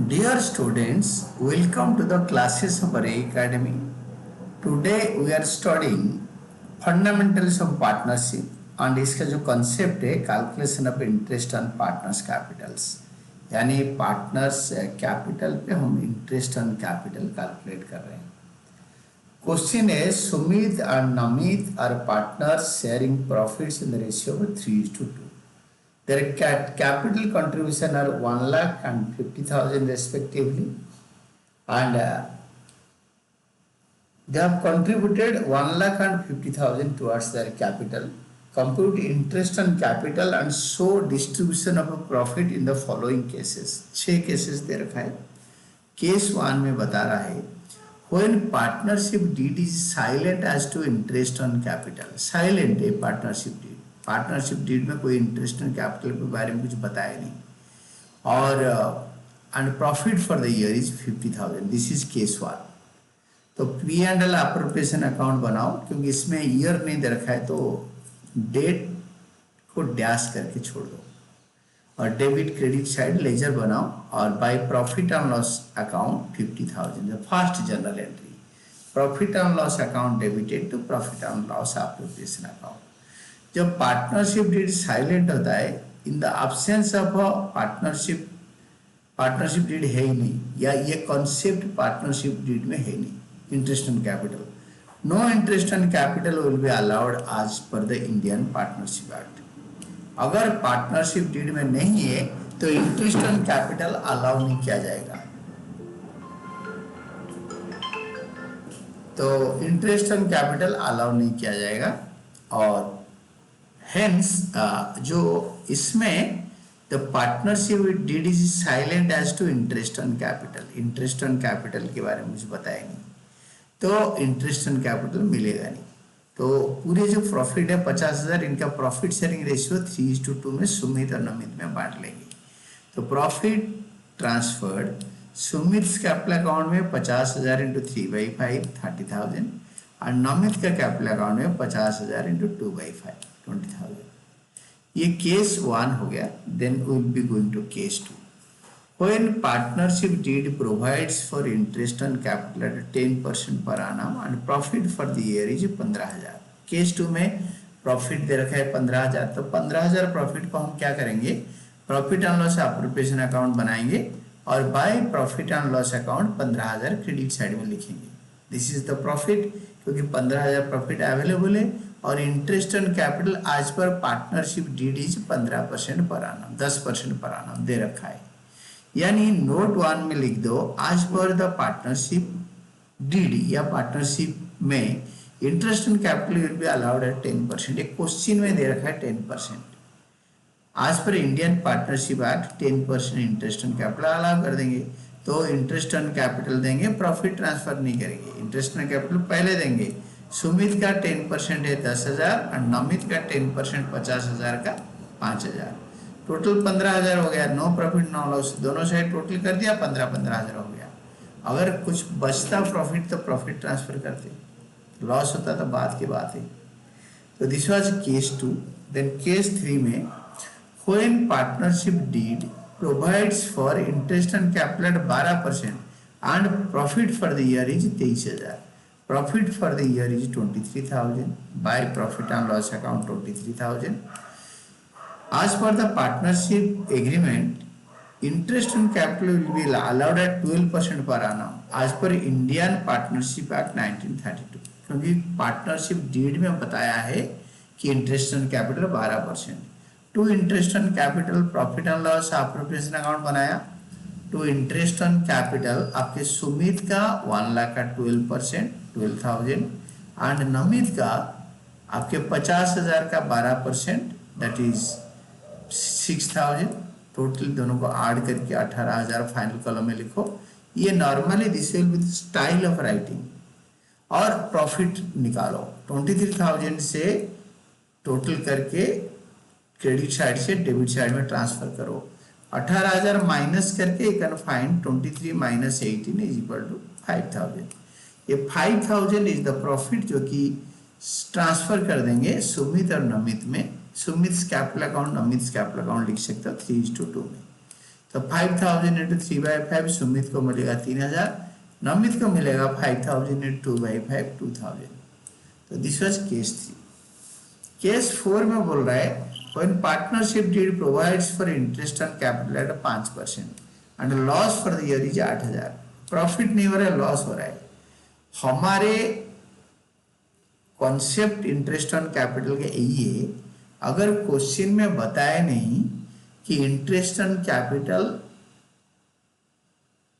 Dear students, welcome to the classes of Array Academy. Today we are studying fundamentals of partnership and इसका जो concept है calculation of interest on partners capitals, यानी partners capital पे हम interest on capital calculate कर रहे हैं. Question है Sumit and Namit are partners sharing profits in the ratio of 3:2. Their capital contribution are 1 lakh and 50,000 respectively, and they have contributed 1 lakh and 50,000 towards their capital. Compute interest on capital and show distribution of a profit in the following cases. 6 cases दे रखा है. Case 1 में बता रहा है when partnership deed is silent as to interest on capital. Silent है partnership deed. Partnership deed में कोई interest on capital के बारे में कुछ बताया नहीं, और and profit for the year is 50,000. This is case 1. तो P and L appropriation account बनाओ, क्योंकि इसमें ईयर नहीं दे रखा है तो डेट को डैश करके छोड़ दो, और डेबिट क्रेडिट साइड लेजर बनाओ, और by profit and loss account 50,000 first journal entry. Profit and loss account debited to profit and loss appropriation account. जब पार्टनरशिप डीड साइलेंट होता है, in the absence of partnership deed है ही नहीं, या ये कॉन्सेप्ट पार्टनरशिप डीड में है नहीं. Interest on capital, no interest on capital will be allowed as per the Indian partnership act. अगर पार्टनरशिप डीड में नहीं है तो इंटरेस्ट ऑन कैपिटल अलाउ नहीं किया जाएगा. तो इंटरेस्ट ऑन कैपिटल अलाउ नहीं किया जाएगा, और हेंस जो इसमें the partnership deed is silent as to interest on capital. Interest on capital के बारे में मुझे बताया नहीं, तो इंटरेस्ट ऑन कैपिटल मिलेगा नहीं. तो पूरे जो प्रॉफिट है 50,000, इनका प्रॉफिट शेयरिंग रेशियो 3:2 में सुमित और नमित में बांट लेंगे. तो profit transferred Sumit capital account में 50,000 इंटू 3/5 30,000, और नमित का कैपिटल अकाउंट में 50,000 इंटू 2/5 20,000. ये केस 1 हो गया. Then we will be going to case 2. When partnership deed provides for interest on capital at 10% per annum and profit for the year is 15,000. Case 2 में profit दे रखा है 15,000, तो 15,000 प्रॉफिट को हम क्या करेंगे, profit and loss appropriation account बनाएंगे, और by profit and loss account 15,000 credit side में लिखेंगे. दिस इज द प्रॉफिट, क्योंकि 15,000 प्रॉफिट अवेलेबल है, और इंटरेस्ट ऑन कैपिटल आज पर पार्टनरशिप डीड इज 15% पर annum, 10% पर annum दे रखा है. यानी नोट 1 में लिख दो आज पर द पार्टनरशिप डीड या पार्टनरशिप में interest on capital will be allowed at 10%. एक क्वेश्चन में दे रखा है 10%. आज पर Indian partnership act 10% interest on capital allow कर देंगे. तो इंटरेस्ट ऑन कैपिटल देंगे, प्रॉफिट ट्रांसफर नहीं करेंगे. इंटरेस्ट ऑन कैपिटल पहले देंगे. सुमित का 10% है 10,000, और नमित का 10% 50,000 का 5,000. टोटल 15,000 हो गया. नो प्रॉफिट नो लॉस, दोनों साइड टोटल कर दिया, 15,000 हो गया. अगर कुछ बचता प्रॉफिट तो प्रॉफिट ट्रांसफर करते, लॉस होता तो बात की बात है. तो this was case 2. Then case 3 में when partnership deed provides for interest on capital at 12% and profit for the year is 23,000. Profit for the year is 23,000. By profit and loss account 23,000. As per the partnership agreement, interest on capital will be allowed at 12% per annum as per Indian Partnership Act 1932. क्योंकि partnership deed में बताया है कि interest on capital 12%. To interest on capital profit and loss appropriation account बनाया. To interest on capital आपके सुमित का 1 लाख का 12% 12,000, and Namit का आपके 50,000 का 12% दैट इज 6,000. टोटल दोनों को ऐड करके 18,000 फाइनल कॉलम में लिखो. ये normally this will with style of writing. और प्रॉफिट निकालो 23,000 से टोटल करके क्रेडिट साइड से डेबिट साइड में ट्रांसफर करो. 18,000 माइनस करके you can find 23 minus 18 is equal to 5,000. ये 5,000 इज द प्रॉफिट जो कि ट्रांसफर कर देंगे सुमित और नमित में. Sumit capital account Namit capital account लिख सकते हो 3:2 में. तो 5000 इंटू 3/5 सुमित को मिलेगा 3000, नमित को मिलेगा 5000 इंटू 2/5 2000। तो दिस वाज केस 3। केस 4 में बोल रहा है when partnership deed provides for interest on capital at 5% and loss for the year is 8000। Profit नहीं हो रहा है, लॉस हो रहा है। हमारे कॉन्सेप्ट इंटरेस्ट ऑन कैपिटल के यही है, अगर क्वेश्चन में बताए नहीं कि इंटरेस्ट ऑन कैपिटल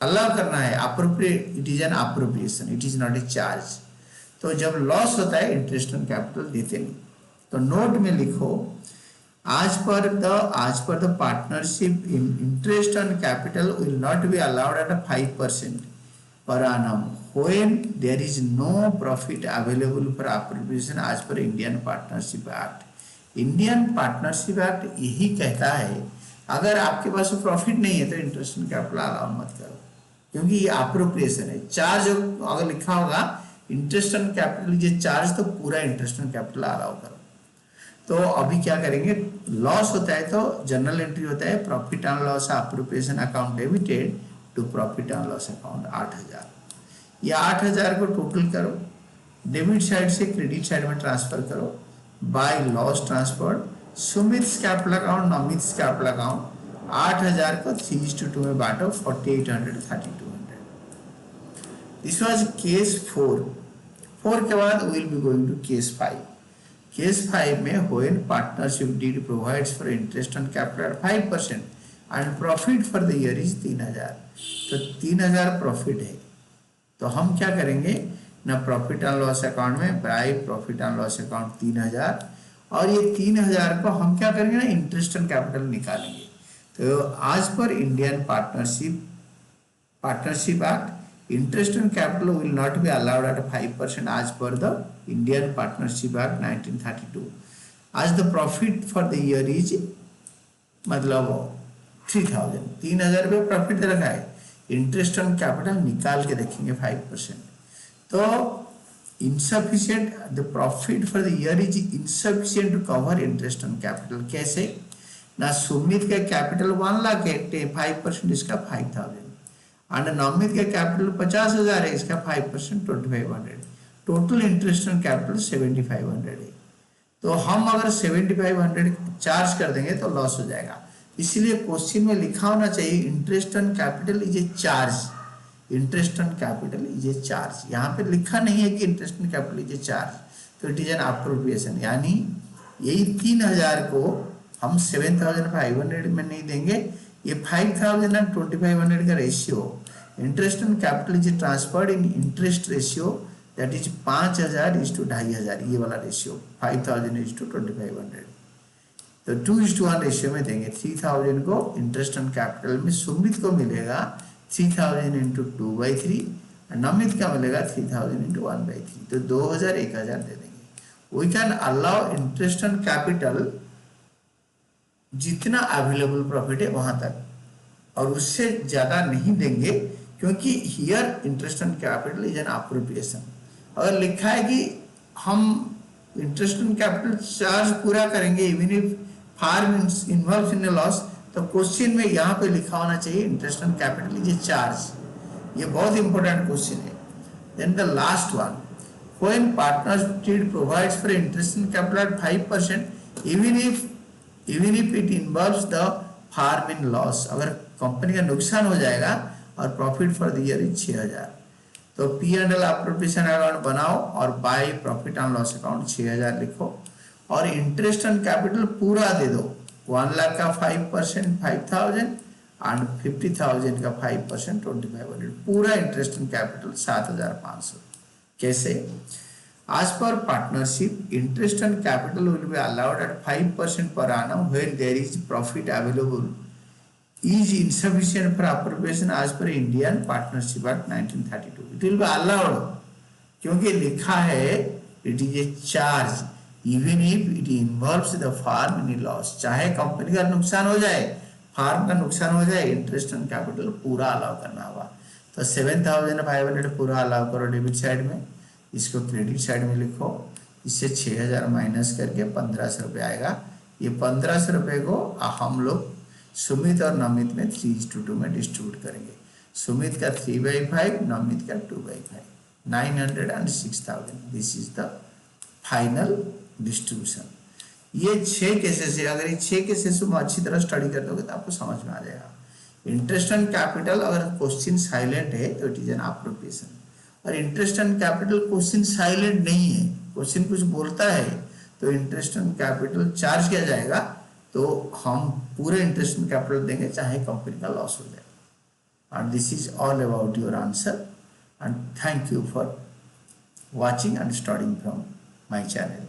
अलाउ करना है, appropriate, it is an appropriation, it is not a charge. तो जब लॉस होता है इंटरेस्ट ऑन कैपिटल देते नहीं। तो नोट में लिखो as per the partnership interest on capital will not be allowed at a 5% per annum when there is no profit available for appropriation as per Indian Partnership Act। Indian partnership act यही कहता है अगर आपके पास profit नहीं है तो interest on capital allow मत करो, क्योंकि ये अप्रोप्रिएशन है। चार्ज अगर लिखा होगा इंटरेस्ट ऑन कैपिटल ये चार्ज, तो पूरा इंटरेस्ट ऑन कैपिटल अलाउ करो। तो अभी क्या करेंगे, लॉस होता है तो जनरल एंट्री होता है profit and loss appropriation account debited to profit and loss account 8000। ये 8000 को टोटल करो, डेबिट साइड से क्रेडिट साइड में ट्रांसफर करो by loss transfer. Sumit capital account, Namit capital account 8000 को 3:2 में बांटो, 4800 3200। This was case 4। 4 के बाद we will be going to case 5। Case 5 में when partnership deed provides for interest on capital at 5% and profit for the year is 3000। तो 3000 profit है, तो हम क्या करेंगे ना, प्रॉफिट एंड लॉस अकाउंट में bye profit and loss account 3000, और ये 3000 को हम क्या करेंगे ना, इंटरेस्ट ऑन कैपिटल निकालेंगे। तो आज पर Indian partnership act, interest on capital will not be allowed at 5% as per the Indian Partnership Act 1932। as the profit for the year is मतलब 3000, 3000 रुपये प्रॉफिट दे रखा है, इंटरेस्ट ऑन कैपिटल निकाल के देखेंगे 5%। तो insufficient, the profit for the year is insufficient to cover interest on capital. कैसे ना, सुमित का कैपिटल 1 लाख है, 5% इसका 5000, और नवमित का कैपिटल 50,000 है, इसका 5% 2500, टोटल इंटरेस्ट ऑन कैपिटल 7500 है। तो हम अगर 7500 चार्ज कर देंगे तो लॉस हो जाएगा। इसीलिए क्वेश्चन में लिखा होना चाहिए interest on capital is a charge, interest on capital is a charge. यहाँ पे लिखा नहीं है कि interest on capital is a charge, तो इट इज एन अप्रोप्रिएशन। यानी यही 3000 को हम 7500 में नहीं देंगे, ये 5000 and 2500 का ratio, interest on capital is transferred in interest ratio, that is 5000 is to 2500, ये वाला रेशियो 5000 इज टू 2500। तो 2:1 रेशियो में देंगे। 3000 को इंटरेस्ट ऑन कैपिटल में सुमित को मिलेगा 3000 इंटू 2/3, और नमित का मिलेगा 3000 इंटू 1/3, तो 2000 1000 दे देंगे। We can allow interest on capital जितना अवेलेबल प्रॉफिट है वहां तक, और उससे ज्यादा नहीं देंगे, क्योंकि here interest on capital is an appropriation. अगर लिखा है कि हम इंटरेस्ट ऑन कैपिटल चार्ज पूरा करेंगे even if firm involve in loss, तो क्वेश्चन में यहाँ पे लिखा होना चाहिए interest on capital is a charge. ये बहुत इंपॉर्टेंट क्वेश्चन है। Then the last one, when partnership provides for interest on capital at 5% even if it involves the firm in loss, अगर कंपनी का नुकसान हो जाएगा और profit for the year is 6000, तो P&L अप्रोप्रिएशन अकाउंट बनाओ और by profit and loss account 6000 लिखो, और इंटरेस्ट ऑन कैपिटल पूरा दे दो। 1 लाख का 5% 5000 एंड 50,000 का 5% 2500, पूरा इंटरेस्ट ऑन कैपिटल 7500। कैसे? As per partnership, interest on capital will be allowed at 5% per annum when there is profit available is insufficient for appropriation as per Indian Partnership Act 1932। It will be allowed, क्योंकि लिखा है it is a charge even if it involves the firm in loss। चाहे company का नुकसान हो जाए, farm का नुकसान हो जाए, इंटरेस्ट ऑन कैपिटल पूरा अलाउ करना होगा। तो 7500 पूरा अलाउ करो डेबिट साइड में, इसको क्रेडिट साइड में लिखो, इससे 6000 माइनस करके 1500 रुपये आएगा। ये 1500 रुपये को हम लोग सुमित और नवनीत में 3:2 में डिस्ट्रीब्यूट करेंगे। सुमित का 3/5, नवनीत का 2/5, 900 and 6000, this is the final distribution. ये 6 केसेस है, अगर ये 6 केसेस में अच्छी तरह स्टडी कर दोगे तो आपको समझ में आ जाएगा। इंटरेस्ट ऑन कैपिटल अगर क्वेश्चन साइलेंट है तो इट इज एन अप्रोप्रिएशन, और interest on capital question silent नहीं है, क्वेश्चन कुछ बोलता है तो इंटरेस्ट ऑन कैपिटल चार्ज किया जाएगा, तो हम पूरे इंटरेस्ट ऑन कैपिटल देंगे चाहे कंपनी का लॉस हो जाए। And this is all about your answer, and thank you for watching and studying from my channel.